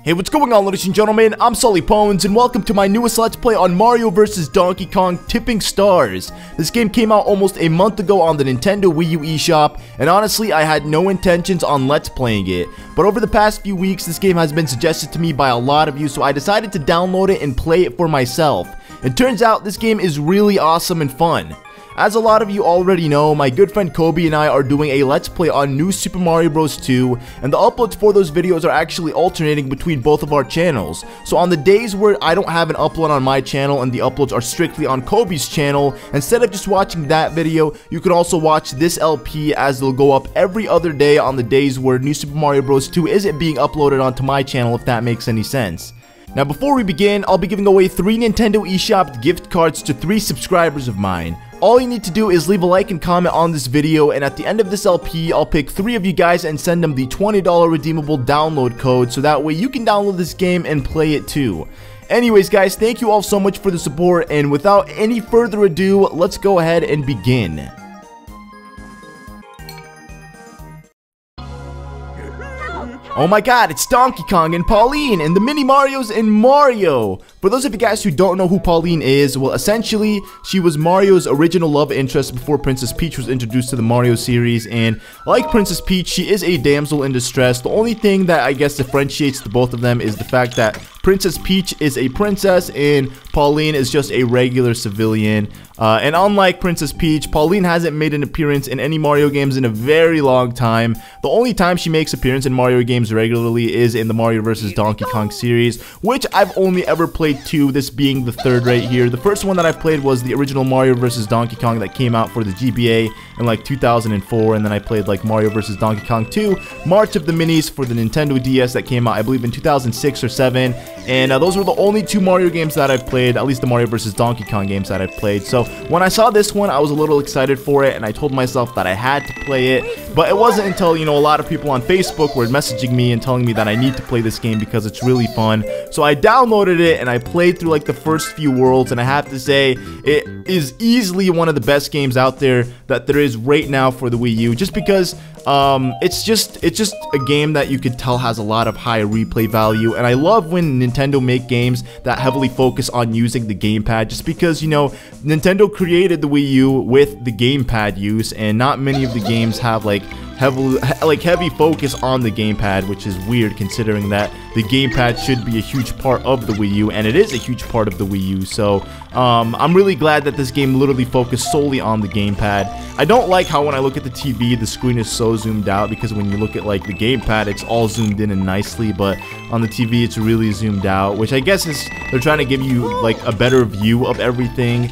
Hey, what's going on, ladies and gentlemen? I'm SullyPwnz, and welcome to my newest Let's Play on Mario vs. Donkey Kong Tipping Stars. This game came out almost a month ago on the Nintendo Wii U eShop, and honestly, I had no intentions on Let's Playing it. But over the past few weeks, this game has been suggested to me by a lot of you, so I decided to download it and play it for myself. It turns out this game is really awesome and fun. As a lot of you already know, my good friend Kobe and I are doing a Let's Play on New Super Mario Bros. 2, and the uploads for those videos are actually alternating between both of our channels. So on the days where I don't have an upload on my channel and the uploads are strictly on Kobe's channel, instead of just watching that video, you can also watch this LP as they'll go up every other day on the days where New Super Mario Bros. 2 isn't being uploaded onto my channel, if that makes any sense. Now before we begin, I'll be giving away 3 Nintendo eShop gift cards to 3 subscribers of mine. All you need to do is leave a like and comment on this video, and at the end of this LP, I'll pick 3 of you guys and send them the $20 redeemable download code, so that way you can download this game and play it too. Anyways guys, thank you all so much for the support, and without any further ado, let's go ahead and begin. Oh my god, it's Donkey Kong and Pauline and the Mini Marios and Mario! For those of you guys who don't know who Pauline is, well essentially, she was Mario's original love interest before Princess Peach was introduced to the Mario series, and like Princess Peach, she is a damsel in distress. The only thing that I guess differentiates the both of them is the fact that Princess Peach is a princess and Pauline is just a regular civilian. And unlike Princess Peach, Pauline hasn't made an appearance in any Mario games in a very long time. The only time she makes appearance in Mario games regularly is in the Mario vs. Donkey Kong series, which I've only ever played 2, this being the 3rd right here. The first one that I played was the original Mario vs. Donkey Kong that came out for the GBA in like 2004, and then I played like Mario vs. Donkey Kong 2, March of the Minis for the Nintendo DS that came out I believe in 2006 or 7, and those were the only 2 Mario games that I've played, at least the Mario vs. Donkey Kong games that I've played. So when I saw this one, I was a little excited for it, and I told myself that I had to play it, but it wasn't until, you know, a lot of people on Facebook were messaging me and telling me that I need to play this game because it's really fun. So I downloaded it, and I played through like the first few worlds, and I have to say, it is easily one of the best games out there that there is right now for the Wii U, just because it's just a game that you could tell has a lot of high replay value, and I love when Nintendo make games that heavily focus on using the gamepad, just because, you know, Nintendo created the Wii U with the gamepad use, and not many of the games have like heavy focus on the gamepad, which is weird considering that the gamepad should be a huge part of the Wii U, and it is a huge part of the Wii U. So I'm really glad that this game literally focused solely on the gamepad. I don't like how when I look at the TV, the screen is so zoomed out, because when you look at like the gamepad, it's all zoomed in and nicely, but on the TV it's really zoomed out, which I guess is they're trying to give you like a better view of everything.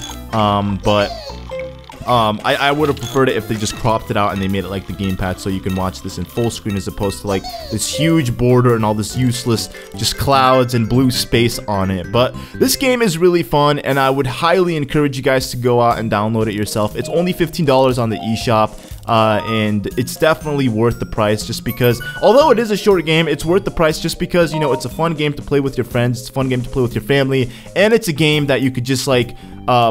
I would have preferred it if they just cropped it out and they made it like the gamepad, so you can watch this in full screen as opposed to like this huge border and all this useless just clouds and blue space on it. But this game is really fun, and I would highly encourage you guys to go out and download it yourself. It's only $15 on the eShop. And it's definitely worth the price, just because, although it is a short game, it's worth the price just because, you know, it's a fun game to play with your friends, it's a fun game to play with your family, and it's a game that you could just like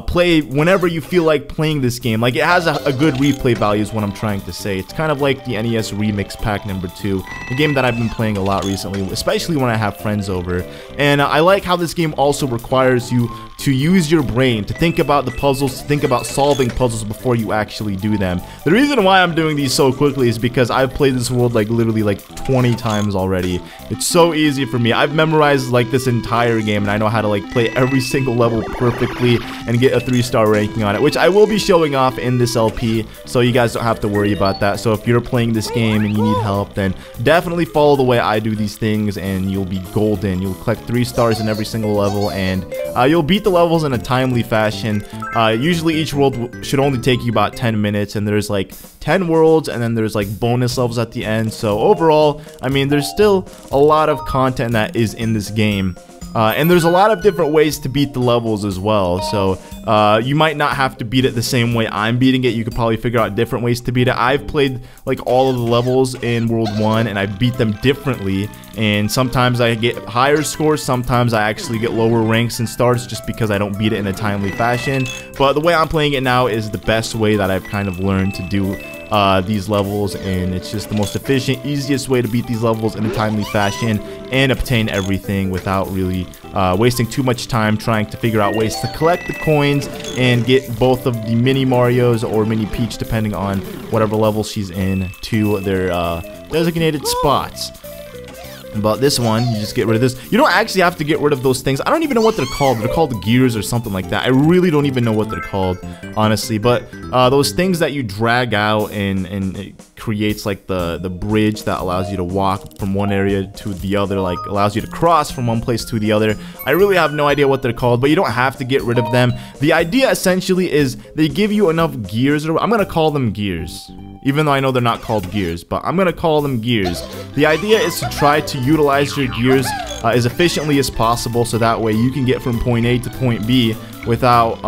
play whenever you feel like playing this game. Like, it has a good replay value is what I'm trying to say. It's kind of like the NES Remix Pack number 2, a game that I've been playing a lot recently, especially when I have friends over. And I like how this game also requires you to use your brain, to think about the puzzles, to think about solving puzzles before you actually do them. The reason why I'm doing these so quickly is because I've played this world like literally like 20 times already. It's so easy for me. I've memorized like this entire game, and I know how to like play every single level perfectly and get a 3-star ranking on it, which I will be showing off in this LP, so you guys don't have to worry about that. So if you're playing this game and you need help, then definitely follow the way I do these things, and you'll be golden. You'll collect 3 stars in every single level, and you'll beat the levels in a timely fashion. Usually each world should only take you about 10 minutes, and there's like 10 worlds, and then there's like bonus levels at the end. So overall, I mean, there's still a lot of content that is in this game. And there's a lot of different ways to beat the levels as well, so you might not have to beat it the same way I'm beating it. You could probably figure out different ways to beat it. I've played like all of the levels in World 1, and I beat them differently, and sometimes I get higher scores, sometimes I actually get lower ranks and stars just because I don't beat it in a timely fashion. But the way I'm playing it now is the best way that I've kind of learned to do these levels, and it's just the most efficient, easiest way to beat these levels in a timely fashion and obtain everything without really wasting too much time trying to figure out ways to collect the coins and get both of the mini Marios or mini Peach, depending on whatever level she's in, to their designated spots. But this one, you just get rid of this. You don't actually have to get rid of those things. I don't even know what they're called. They're called gears or something like that. I really don't even know what they're called, honestly. But those things that you drag out and it creates like the bridge that allows you to walk from one area to the other, like allows you to cross from one place to the other. I really have no idea what they're called, but you don't have to get rid of them. The idea essentially is they give you enough gears. I'm gonna call them gears, even though I know they're not called gears, but I'm gonna call them gears. The idea is to try to utilize your gears as efficiently as possible, so that way you can get from point A to point B without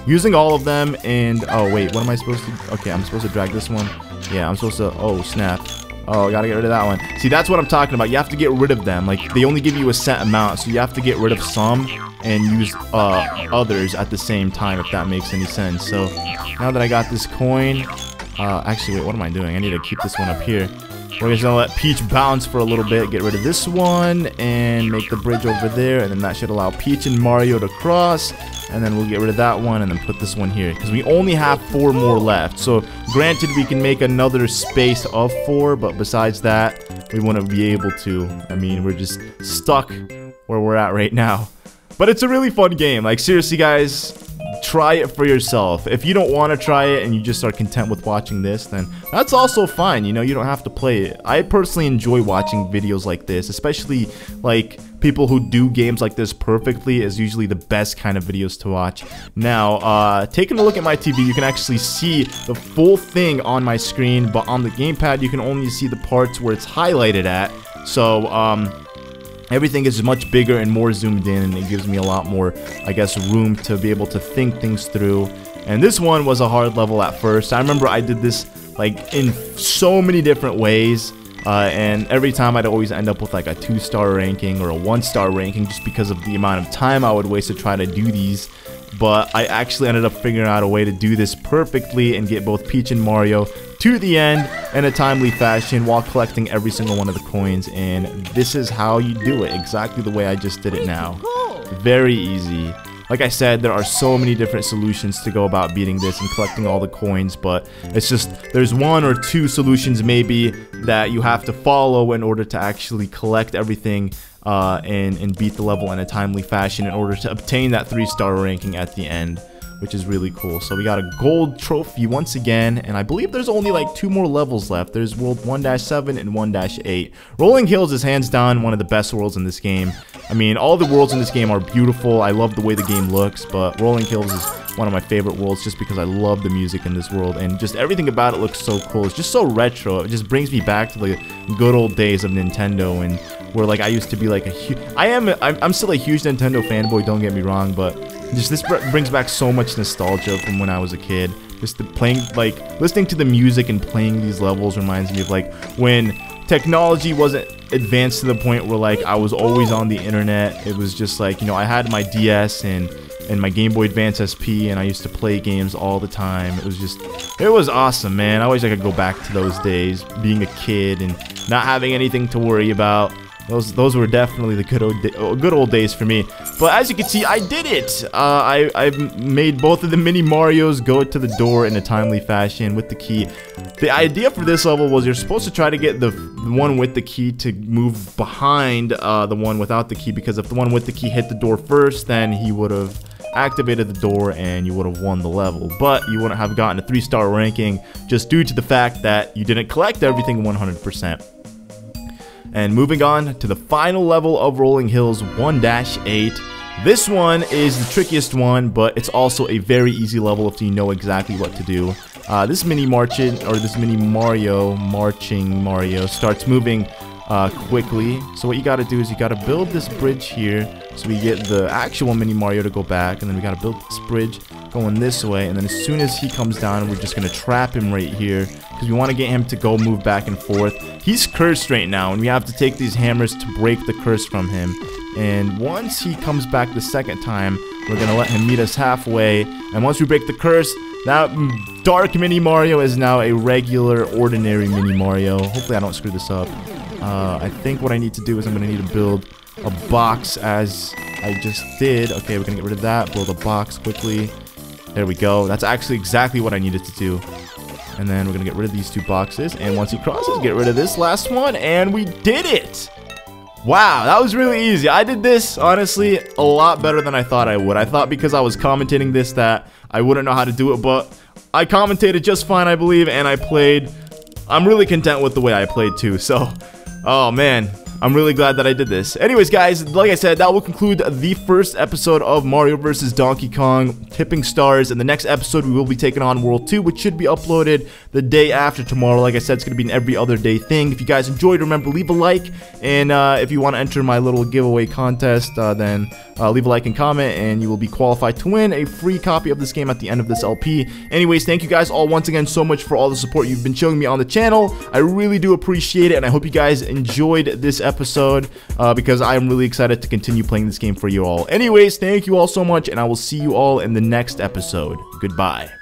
using all of them. And oh wait, what am I supposed to? Okay, I'm supposed to drag this one. Yeah, I'm supposed to. Oh snap! Oh, I gotta get rid of that one. See, that's what I'm talking about. You have to get rid of them. Like, they only give you a set amount, so you have to get rid of some and use others at the same time, if that makes any sense. So now that I got this coin. Actually, wait, what am I doing? I need to keep this one up here. We're just gonna let Peach bounce for a little bit, get rid of this one, and make the bridge over there, and then that should allow Peach and Mario to cross, and then we'll get rid of that one, and then put this one here, because we only have 4 more left. So, granted, we can make another space of 4, but besides that, we wouldn't be able to. I mean, we're just stuck where we're at right now. But it's a really fun game. Like, seriously, guys, try it for yourself. If you don't want to try it and you just are content with watching this, then that's also fine. You know, you don't have to play it. I personally enjoy watching videos like this, especially like people who do games like this perfectly is usually the best kind of videos to watch. Now, taking a look at my TV, you can actually see the full thing on my screen, but on the gamepad, you can only see the parts where it's highlighted at. So, everything is much bigger and more zoomed in, and it gives me a lot more, I guess, room to be able to think things through. And this one was a hard level at first. I remember I did this like in so many different ways, and every time I'd always end up with like a 2-star ranking or a 1-star ranking, just because of the amount of time I would waste to try to do these. But I actually ended up figuring out a way to do this perfectly and get both Peach and Mario to the end in a timely fashion while collecting every single one of the coins. And this is how you do it, exactly the way I just did it now. Very easy. Like I said, there are so many different solutions to go about beating this and collecting all the coins, but it's just, there's 1 or 2 solutions maybe that you have to follow in order to actually collect everything and beat the level in a timely fashion in order to obtain that 3-star ranking at the end, which is really cool. So we got a gold trophy once again, and I believe there's only like 2 more levels left. There's world 1-7 and 1-8. Rolling Hills is hands down one of the best worlds in this game. I mean, all the worlds in this game are beautiful. I love the way the game looks, but Rolling Hills is one of my favorite worlds just because I love the music in this world, and just everything about it looks so cool. It's just so retro. It just brings me back to the good old days of Nintendo, and where like I used to be like I'm still a huge Nintendo fanboy, don't get me wrong, but just this brings back so much nostalgia from when I was a kid. Just listening to the music and playing these levels reminds me of like when technology wasn't advanced to the point where like I was always on the internet. It was just like, you know, I had my DS and my Game Boy Advance SP, and I used to play games all the time. It was awesome, man. I wish I could go back to those days, being a kid and not having anything to worry about. Those were definitely the good old days for me. But as you can see, I did it. I've made both of the mini Marios go to the door in a timely fashion with the key. The idea for this level was you're supposed to try to get the one with the key to move behind the one without the key, because if the one with the key hit the door first, then he would have activated the door and you would have won the level. But you wouldn't have gotten a 3-star ranking just due to the fact that you didn't collect everything 100%. And moving on to the final level of Rolling Hills 1-8. This one is the trickiest one, but it's also a very easy level if you know exactly what to do. This mini Mario starts moving quickly. So what you gotta do is you gotta build this bridge here so we get the actual mini Mario to go back, and then we gotta build this bridge going this way, and then as soon as he comes down, we're just gonna trap him right here because we want to get him to go move back and forth. He's cursed right now, and we have to take these hammers to break the curse from him. And once he comes back the second time, we're gonna let him meet us halfway, and once we break the curse, That dark mini Mario is now a regular, ordinary mini Mario. Hopefully I don't screw this up. I think what I need to do is I'm going to need to build a box as I just did. Okay, we're going to get rid of that. Build a box quickly. There we go. That's actually exactly what I needed to do. And then we're going to get rid of these 2 boxes. And once he crosses, get rid of this last one. And we did it! Wow, that was really easy. I did this, honestly, a lot better than I thought I would. I thought because I was commentating this that I wouldn't know how to do it, but I commentated just fine, I believe, and I played. I'm really content with the way I played, too. So, oh, man. I'm really glad that I did this. Anyways, guys, like I said, that will conclude the first episode of Mario vs. Donkey Kong Tipping Stars. In the next episode, we will be taking on World 2, which should be uploaded the day after tomorrow. Like I said, it's going to be an every other day thing. If you guys enjoyed, remember, leave a like. And if you want to enter my little giveaway contest, then leave a like and comment, and you will be qualified to win a free copy of this game at the end of this LP. Anyways, thank you guys all once again so much for all the support you've been showing me on the channel. I really do appreciate it, and I hope you guys enjoyed this episode because I am really excited to continue playing this game for you all. Anyways, thank you all so much, and I will see you all in the next episode. Goodbye.